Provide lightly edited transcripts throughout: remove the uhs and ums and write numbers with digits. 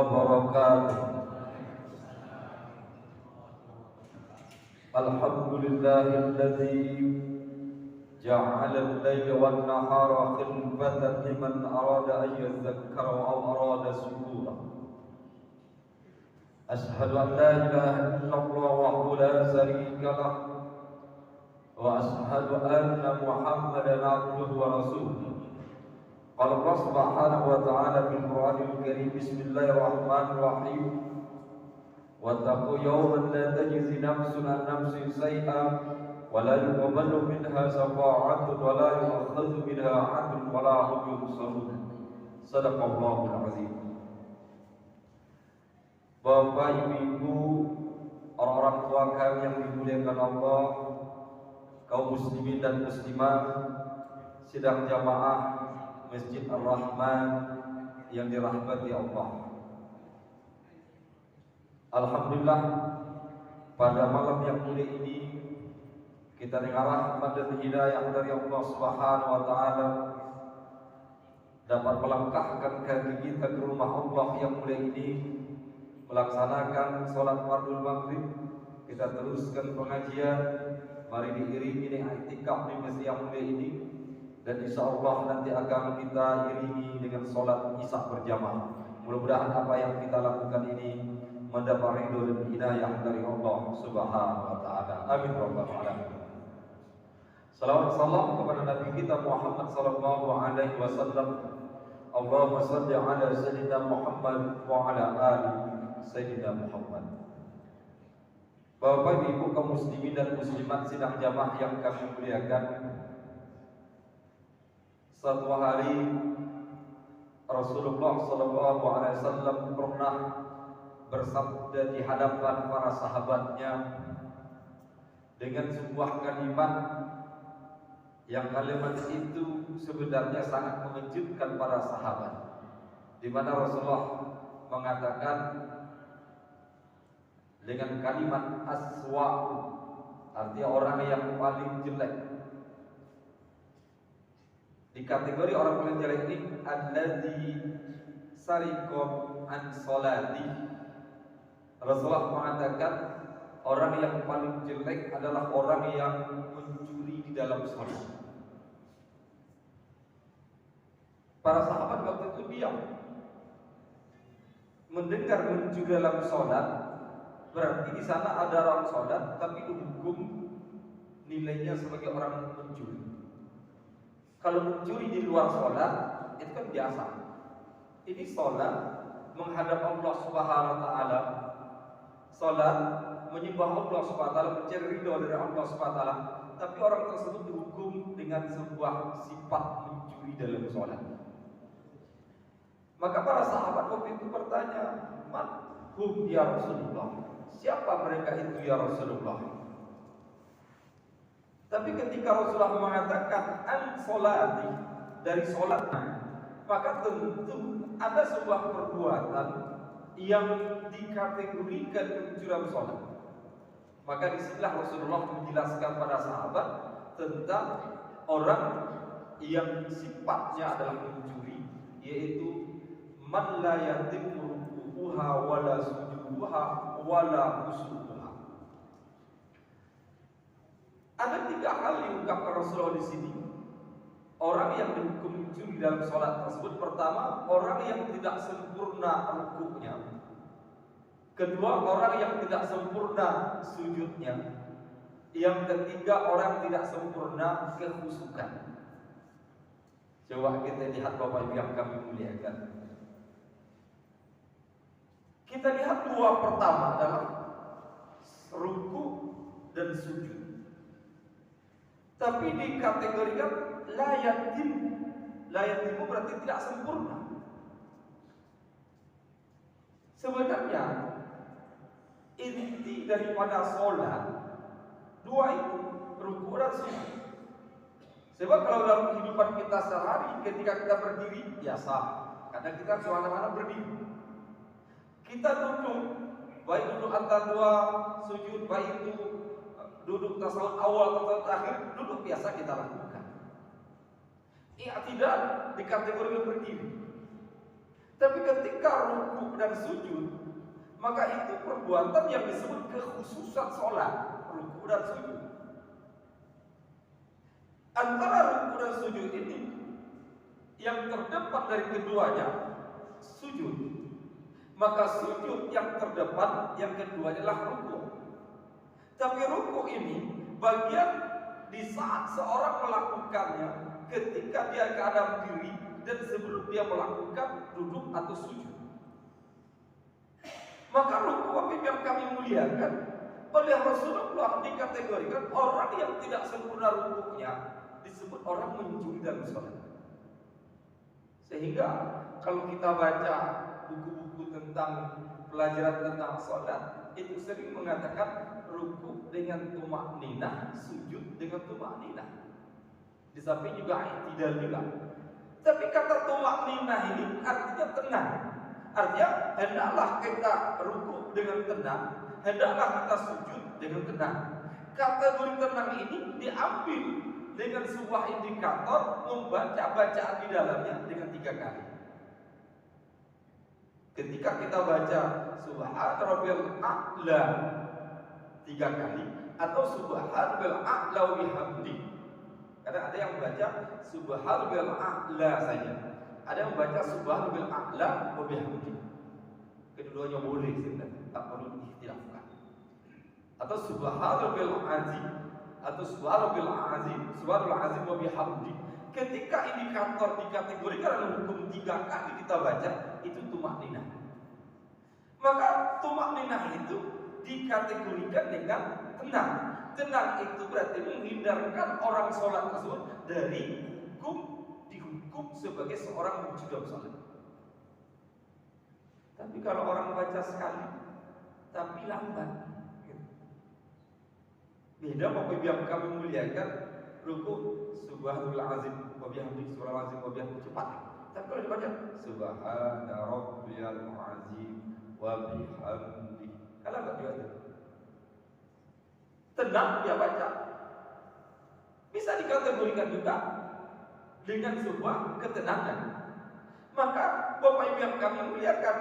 وبركاته. الحمد لله الذي جعل الليل والنهار خلفة لمن أراد أن يذكر أو أراد شكورا. أشهد أن لا إله إلا الله وحده لا شريك له، وأشهد أن محمدا عبده ورسوله. قال الله سبحانه وتعالى في القرآن الكريم: بسم الله الرحمن الرحيم، واتقوا يوما لا تجزي نفس عن نفس شيئا ولا يقبل منها شفاعة ولا يؤخذ منها عدل ولا هم ينصرون. صدق الله العظيم. Bapak, Ibu, orang-orang tua kami yang dimuliakan Allah, kaum muslimin dan muslimat, sidang jamaah Masjid Ar-Rahman yang dirahmati Allah. Alhamdulillah, pada malam yang mulia ini kita dengan rahmat dan hidayah dari Allah Subhanahu wa taala dapat melangkahkan kaki kita ke rumah Allah yang mulia ini, melaksanakan sholat fardhu maghrib. Kita teruskan pengajian, mari diiringi dengan i'tikaf di masjid yang mulia ini, dan insyaallah nanti akan kita iringi dengan sholat isya berjamaah. Mudah-mudahan apa yang kita lakukan ini mendapat ridho dan hidayah dari Allah Subhanahu wa taala. Amin rabbal alamin. Salawat salam kepada Nabi kita Muhammad sallallahu alaihi wasallam. Allahumma shalli ala sayyidina Muhammad wa ala ali sayyidina Muhammad. Bapak, Ibu, kaum muslimin dan muslimat sidang jamaah yang kami muliakan, satu hari Rasulullah sallallahu alaihi wasallam pernah bersabda di hadapan para sahabatnya dengan sebuah kalimat yang kalimat itu sebenarnya sangat mengejutkan para sahabat, di mana Rasulullah mengatakan dengan kalimat aswa'u, artinya orang yang paling jelek. Di kategori orang paling jelek ini alladzi sariqam an salati. Rasulullah mengatakan orang yang paling jelek adalah orang yang mencuri di dalam salat. Para sahabat waktu itu diam. Mendengar mencuri dalam salat, berarti di sana ada orang salat tapi dihukum nilainya sebagai orang mencuri. Kalau mencuri di luar salat itu kan biasa. Ini salat menghadap Allah Subhanahu wa taala. Salat menyembah Allah Subhanahu wa taala, mencari ridho dari Allah Subhanahu wa taala, tapi orang tersebut dihukum dengan sebuah sifat mencuri dalam salat. Maka para sahabat waktu itu bertanya, "Man hum ya Rasulullah?" Siapa mereka itu ya Rasulullah? Tapi ketika Rasulullah mengatakan an salati, dari salatnya, maka tentu ada sebuah perbuatan yang dikategorikan pencurian salat. Maka disinilah Rasulullah menjelaskan pada sahabat tentang orang yang sifatnya adalah mencuri, yaitu man la yatimmu ruku'uha wala sujuduha wala khusyu'uha. Ada tiga hal yang diungkapkan Rasulullah di sini. Orang yang dihukum mencuri dalam salat tersebut, pertama, orang yang tidak sempurna rukuknya. Kedua, orang yang tidak sempurna sujudnya. Yang ketiga, orang tidak sempurna kekhusyukan. Coba kita lihat Bapak Ibu yang kami muliakan. Kita lihat dua pertama adalah rukuk dan sujud. Tapi dikategorikan la yatim berarti tidak sempurna. Sebenarnya inti daripada sholat dua itu, rukuk dan sujud. Sebab kalau dalam kehidupan kita sehari, ketika kita berdiri biasa, kadang kita suara-suara berdiri. Kita duduk, baik duduk antara dua sujud, baik itu duduk tasawuf awal atau terakhir, duduk biasa kita lakukan. I'tidal di kategori berdiri. Tapi ketika rukuk dan dan sujud, maka itu perbuatan yang disebut kekhususan sholat, ruku dan sujud. Antara ruku dan sujud ini yang terdepan dari keduanya sujud, maka sujud yang terdepan, yang kedua adalah ruku. Tapi ruku ini bagian di saat seorang melakukannya ketika dia keadaan diri dan sebelum dia melakukan duduk atau sujud. Maka ruku yang kami muliakan oleh Rasulullah dikategorikan orang yang tidak sempurna rukunya disebut orang mencuri dalam sholat. Sehingga kalau kita baca buku-buku tentang pelajaran tentang sholat, itu sering mengatakan ruku dengan tumak ninah, sujud dengan tumak ninah. Di samping juga i'tidal juga. Tapi kata tumak ninah ini artinya tenang. Artinya hendaklah kita ruku dengan tenang, hendaklah kita sujud dengan tenang. Kategori tenang ini diambil dengan sebuah indikator membaca bacaan di dalamnya dengan 3 kali. Ketika kita baca Subhana Rabbiyal A'la 3 kali atau Subhana Rabbiyal A'la wa bihamdi. Kadang ada yang baca Subhana Rabbiyal A'la saja. Ada yang baca Subhana Rabbiyal A'la wa bihamdi. Keduanya boleh sebenarnya, tak perlu diikhtilafkan. Atau Subhana Rabbiyal Azim atau Subhanallah azim, Subhanallah azim wa bihamdi. Ketika indikator dikategorikan dalam hukum 3 kali kita baca, itu tumak ninah. Maka tumak ninah itu dikategorikan dengan tenang. Tenang itu berarti menghindarkan orang sholat tersebut dari dihukum sebagai seorang mujizat sholat. Tapi kalau orang baca sekali tapi lambat, beda Bapak Ibu yang kami muliakan, ruku Subhanallah azim wa bihamdi, subhanallah azim wa bihamdi, cepat. Tapi kalau dibaca Subhana Rabbiyal azim wa bihamdi, kalau enggak dibaca tenang dia baca, bisa dikategorikan juga dengan sebuah ketenangan. Maka Bapak Ibu yang kami muliakan,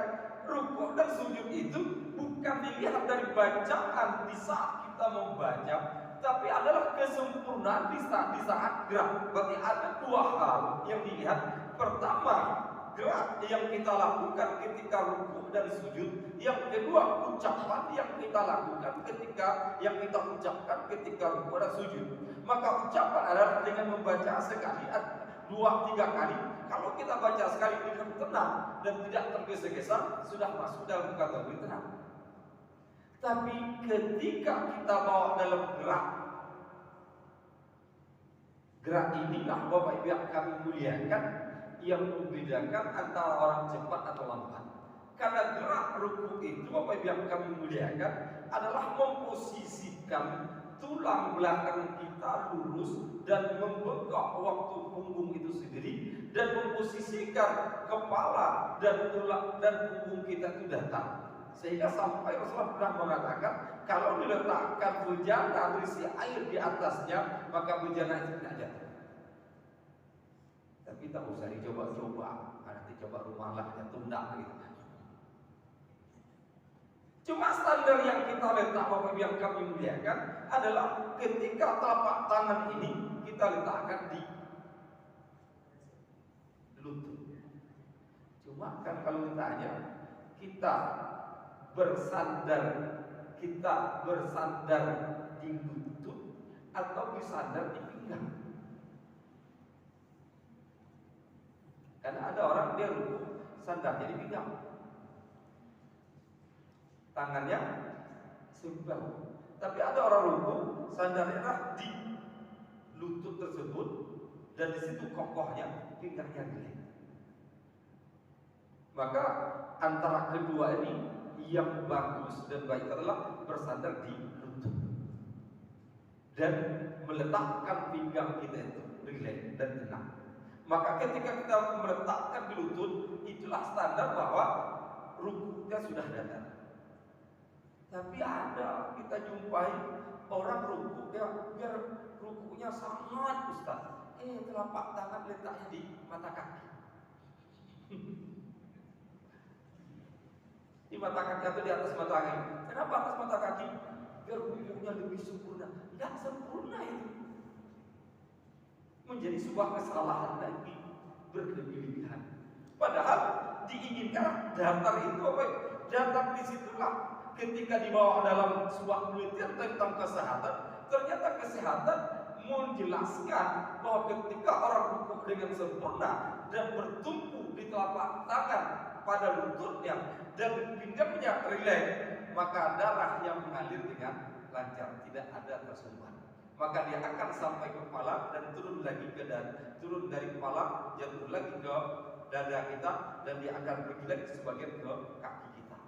ruku dan sujud itu bukan dilihat dari bacaan di saat kita membaca, tapi adalah kesempurnaan di saat gerak. Berarti ada 2 hal yang dilihat. Pertama, gerak yang kita lakukan ketika ruku dan sujud. Yang kedua, ucapan yang kita lakukan ketika ruku dan sujud. Maka ucapan adalah dengan membaca sekali, 2-3 kali. Kalau kita baca sekali dengan tenang dan tidak tergesa-gesa, sudah masuk dalam kategori tenang. Tapi ketika kita bawa dalam gerak inilah Bapak Ibu yang kami muliakan, yang membedakan antara orang cepat atau lambat. Karena gerak ruku itu Bapak Ibu yang kami muliakan adalah memposisikan tulang belakang kita lurus dan membengkak waktu punggung itu sendiri, dan memposisikan kepala dan tulang dan punggung kita itu datar. Sehingga sampai Rasulullah pernah mengatakan, kalau diletakkan bejana berisi air di atasnya, maka bejana itu tidak jatuh. Tapi tak usah dicoba-coba, nanti coba rumah lah, tunda gitu. Cuma standar yang kita letak Bapak Ibu yang kami muliakan adalah ketika telapak tangan ini kita letakkan di lutut. Cuma kan kalau ditanya, kita bersandar di lutut atau bersandar di pinggang. Karena ada orang dia ruku sandarnya di pinggang, tangannya simpel. Tapi ada orang ruku sandarnya di lutut tersebut, dan di situ kokohnya pinggangnya geleng. Maka antara kedua ini yang bagus dan baik adalah bersandar di lutut dan meletakkan pinggang kita itu rileks dan tenang. Maka ketika kita meletakkan di lutut, itulah standar bahwa rukunya sudah datar. Tapi ada kita jumpai orang ruku, biar rukunya sangat Ustaz, telapak tangan letaknya di mata kaki. mata kaki atau di atas mata kaki. Kenapa atas mata kaki? Biar rukuknya lebih sempurna. Tidak sempurna itu. Menjadi sebuah kesalahan lagi, berlebihan. Padahal diinginkan datar itu apa? Datar disitulah ketika dibawa dalam sebuah penelitian tentang kesehatan, ternyata kesehatan menjelaskan bahwa ketika orang rukuk dengan sempurna dan bertumpu di telapak tangan pada lututnya dan pinggangnya rileks, maka darah yang mengalir dengan lancar, tidak ada tersumbat. Maka dia akan sampai ke kepala dan turun lagi ke dada, turun dari kepala jatuh lagi ke dada kita, dan dia akan pergi lagi sebagian ke kaki kita.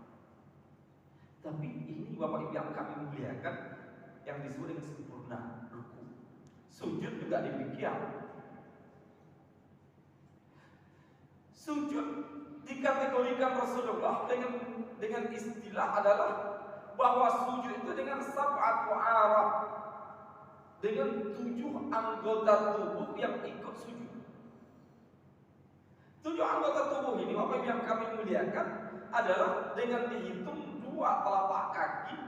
Tapi ini Bapak Ibu yang kami muliakan, yang disebut dengan sempurna ruku. Sujud juga demikian. Sujud dikategorikan Rasulullah dengan istilah adalah bahwa sujud itu dengan sab'at wa'arah, dengan 7 anggota tubuh yang ikut sujud. 7 anggota tubuh ini Bapak yang kami muliakan adalah dengan dihitung 2 telapak kaki,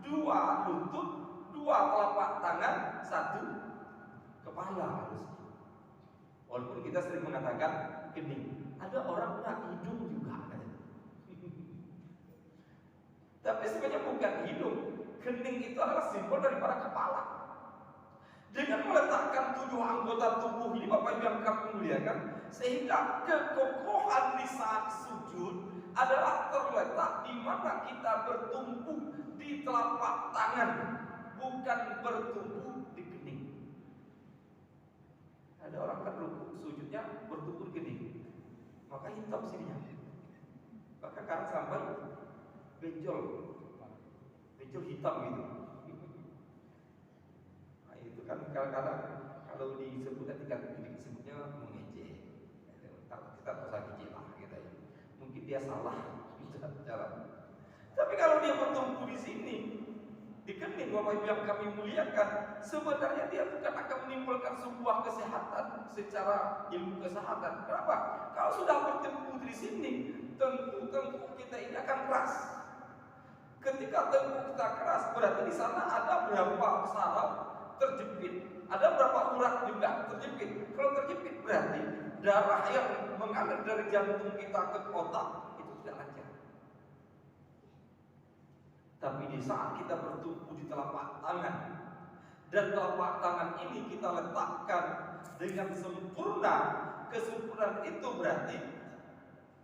2 lutut, 2 telapak tangan, 1 kepala harus. Walaupun kita sering mengatakan kening, ada orang nak hidung juga. Tapi sebenarnya bukan hidung. Kening itu adalah simbol daripada kepala. Dengan meletakkan 7 anggota tubuh ini Bapak Ibu yang kami muliakan, sehingga kekokohan di saat sujud adalah terletak di mana kita bertumpu di telapak tangan, bukan bertumpu di kening. Ada orang kan rukuk sujudnya bertumpu di kening, maka hitam sininya, maka kadang sampai benjol hitam gitu. Nah, itu kan kadang-kadang kalau disebut ketika disebutnya mengejek, kita pasal kecil lah kita ya. Mungkin dia salah cara. Tapi kalau dia bertumpu di sini, di kening Bapak Ibu yang kami muliakan, sebenarnya dia bukan akan menimbulkan sebuah kesehatan secara ilmu kesehatan. Kenapa? Kalau sudah bertumpu di sini, tengkuk kita ini akan keras. Ketika tengkuk kita keras, berarti di sana ada berapa saraf terjepit, ada berapa urat juga terjepit. Kalau terjepit berarti darah yang mengalir dari jantung kita ke otak itu tidak lancar. Tapi di saat kita bertumpu di telapak tangan, dan telapak tangan ini kita letakkan dengan sempurna, kesempurnaan itu berarti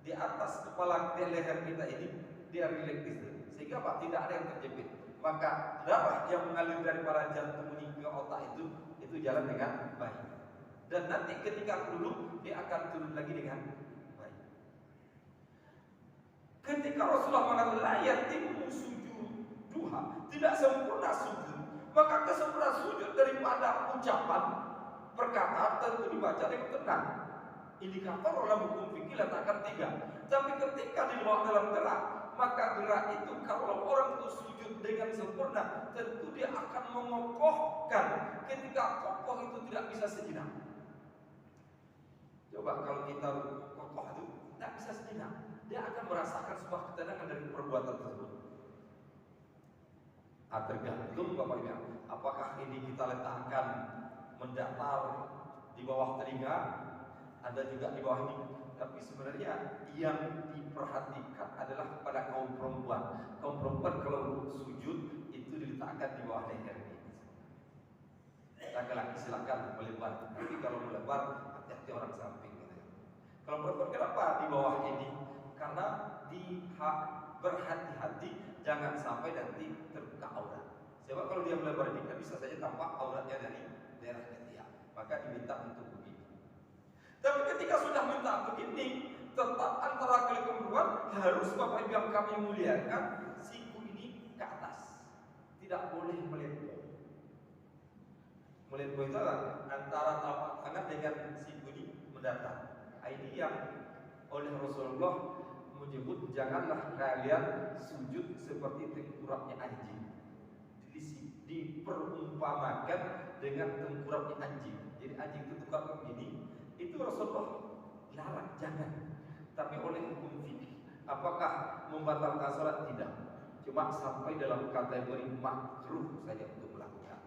di atas kepala leher kita ini dia rileks, sehingga Pak tidak ada yang terjepit. Maka darah yang mengalir dari para jantung ini ke otak itu jalan dengan baik. Dan nanti ketika duduk dia akan turun lagi dengan baik. Ketika Rasulullah mengatakan la yatimmu sujud duha, tidak sempurna sujud, maka kesempurnaan sujud daripada ucapan perkataan tentu dibaca dengan tenang. Indikator dalam hukum fikih letakkan 3. Tapi ketika dibawa dalam gerak, maka gerak itu kalau orang itu sujud dengan sempurna, tentu dia akan mengokohkan. Ketika kokoh itu tidak bisa sejenak. Coba kalau kita kokoh itu tidak bisa sejenak, dia akan merasakan sebuah ketenangan dari perbuatan tersebut. Tergantung Bapak Ibu, apakah ini kita letakkan mendatar di bawah telinga, ada juga di bawah ini. Tapi sebenarnya yang diperhatikan adalah pada kaum perempuan. Kaum perempuan kalau sujud itu diletakkan di bawah leher. Laki-laki silakan melebar, tapi kalau melebar hati-hati orang samping. Kalau perempuan kenapa di bawah ini? Karena berhati-hati jangan sampai nanti terbuka aurat. Sebab kalau dia melebar ini kan bisa saja tampak auratnya dari daerah ketiak. Maka diminta untuk begini. Tapi ketika sudah minta begini, tetap antara kelebihan harus Bapak Ibu yang kami muliakan, siku ini ke atas, tidak boleh melebar. Melebar itu adalah antara telapak tangan dengan siku ini mendatar. Ini yang oleh Rasulullah menyebut janganlah kalian sujud seperti tengkoraknya anjing. Diperumpamakan dengan tengkoraknya anjing. Jadi anjing itu tengkorak begini. Itu Rasulullah larang jangan. Tapi oleh hukum fikih Apakah membatalkan sholat? Tidak. Cuma sampai dalam kategori makruh saja untuk melakukan.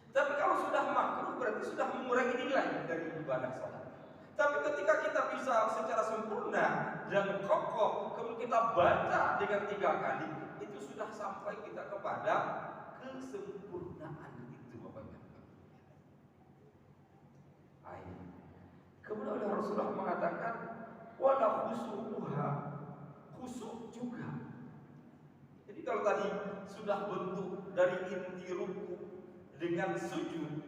Tapi kalau sudah makruh berarti sudah mengurangi nilai dari ibadah sholat. Tapi ketika kita bisa secara sempurna dan kokoh, kemudian kita baca dengan 3 kali, itu sudah sampai kita kepada kesempurnaan itu, Bapak Ibu. Kemudian oleh Rasulullah mengatakan, wala khusyuha, khusyuk juga. Jadi kalau tadi sudah bentuk dari inti ruku dengan sujud,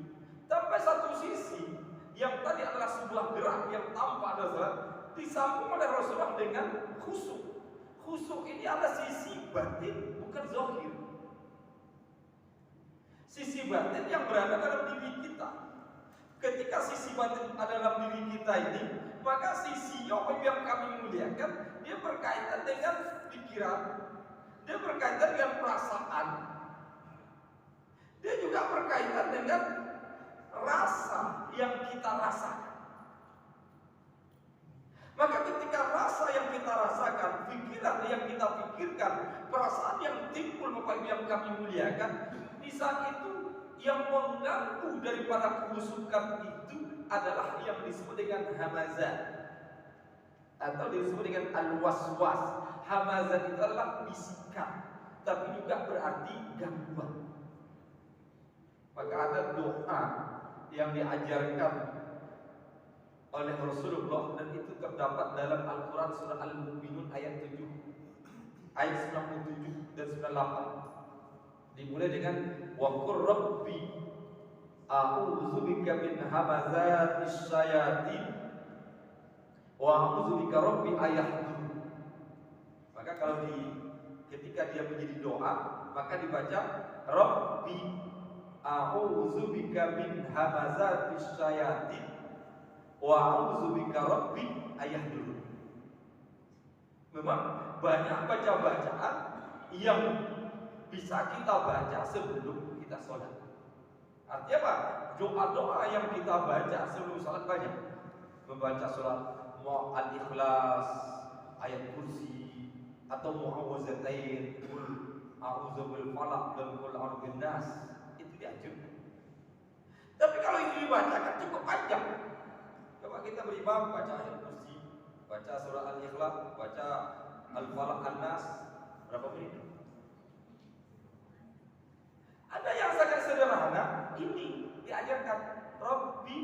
sampai satu sisi yang tadi adalah sebuah gerak yang tanpa ada salat, disambung oleh Rasulullah dengan khusyuk. Khusyuk ini adalah sisi batin, bukan zahir. Sisi batin yang berada dalam diri kita. Ketika sisi batin ada dalam diri kita ini, maka sisi yang kami muliakan, dia berkaitan dengan pikiran, dia berkaitan dengan perasaan, dia juga berkaitan dengan rasa yang kita rasakan. Maka ketika rasa yang kita rasakan, pikiran yang kita pikirkan, perasaan yang timbul Bapak Ibu yang kami muliakan, di saat itu yang mengganggu daripada kehusukan itu adalah yang disebut dengan hamazah atau disebut dengan al-waswas. Hamazah itu adalah bisikan, tapi juga berarti gangguan. Maka ada doa yang diajarkan oleh Rasulullah dan itu terdapat dalam Al-Quran surah Al-Mu'minun ayat 7, ayat 97 dan 98. Dimulai dengan wa qur rabbi a'udzubika min hamazatis syayatin wa a'udzubika rabbi ayahdurun. Maka kalau ketika dia menjadi doa, maka dibaca rabbi a'udzubika min hamazatis syayatin wa a'udzubika rabbi ayahdurun. Memang banyak baca-bacaan yang bisa kita baca sebelum kita sholat. Artinya apa? Doa-doa yang kita baca sebelum sholat banyak. Membaca sholat Al-Ikhlas, ayat kursi, atau mu'awwazatain, Qul a'udzu bil falaq dan Qul a'udzu bin nas, itu dianjurkan. Tapi kalau itu dibacakan cukup panjang. Coba kita berimam baca ayat kursi, baca surah Al-Ikhlas, baca Al-Falaq An-Nas, berapa menit? Ada yang sangat sederhana, ini diajarkan Rabbi